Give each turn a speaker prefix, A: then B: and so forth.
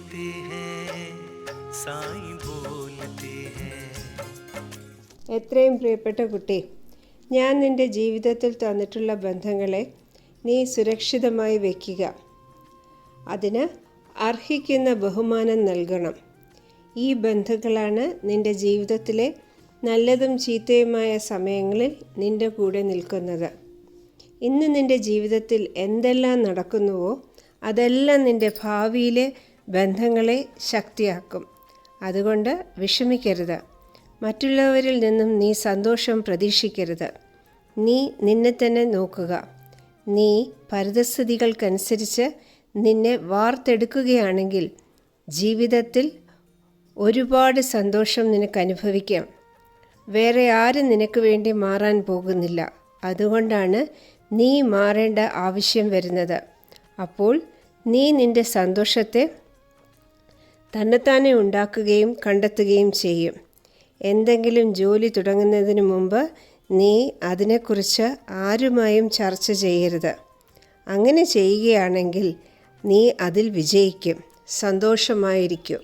A: बोलते हैं साईं बोलते हैं.
B: എത്രയും പ്രിയപ്പെട്ട കുട്ടി, ഞാൻ നിൻ്റെ ജീവിതത്തിൽ തന്നിട്ടുള്ള ബന്ധങ്ങളെ നീ സുരക്ഷിതമായി വയ്ക്കുക. അതിന് അർഹിക്കുന്ന ബഹുമാനം നൽകണം. ഈ ബന്ധങ്ങളാണ് നിൻ്റെ ജീവിതത്തിലെ നല്ലതും ചീത്തയുമായ സമയങ്ങളിൽ നിൻ്റെ കൂടെ നിൽക്കുന്നത്. ഇന്ന് നിൻ്റെ ജീവിതത്തിൽ എന്തെല്ലാം നടക്കുന്നുവോ അതെല്ലാം നിൻ്റെ ഭാവിയിലെ ബന്ധങ്ങളെ ശക്തിയാക്കും. അതുകൊണ്ട് വിഷമിക്കരുത്. മറ്റുള്ളവരിൽ നിന്നും നീ സന്തോഷം പ്രതീക്ഷിക്കരുത്. നീ നിന്നെ തന്നെ നോക്കുക. നീ പരിതസ്ഥിതികൾക്കനുസരിച്ച് നിന്നെ വാർത്തെടുക്കുകയാണെങ്കിൽ ജീവിതത്തിൽ ഒരുപാട് സന്തോഷം നിനക്ക് അനുഭവിക്കാം. വേറെ ആരും നിനക്ക് വേണ്ടി മാറാൻ പോകുന്നില്ല. അതുകൊണ്ടാണ് നീ മാറേണ്ട ആവശ്യം വരുന്നത്. അപ്പോൾ നീ നിൻ്റെ സന്തോഷത്തെ തന്നെത്താനെ ഉണ്ടാക്കുകയും കണ്ടെത്തുകയും ചെയ്യും. എന്തെങ്കിലും ജോലി തുടങ്ങുന്നതിന് മുമ്പ് നീ അതിനെക്കുറിച്ച് ആരുമായും ചർച്ച ചെയ്യരുത്. അങ്ങനെ ചെയ്യുകയാണെങ്കിൽ നീ അതിൽ വിജയിക്കും, സന്തോഷമായിരിക്കും.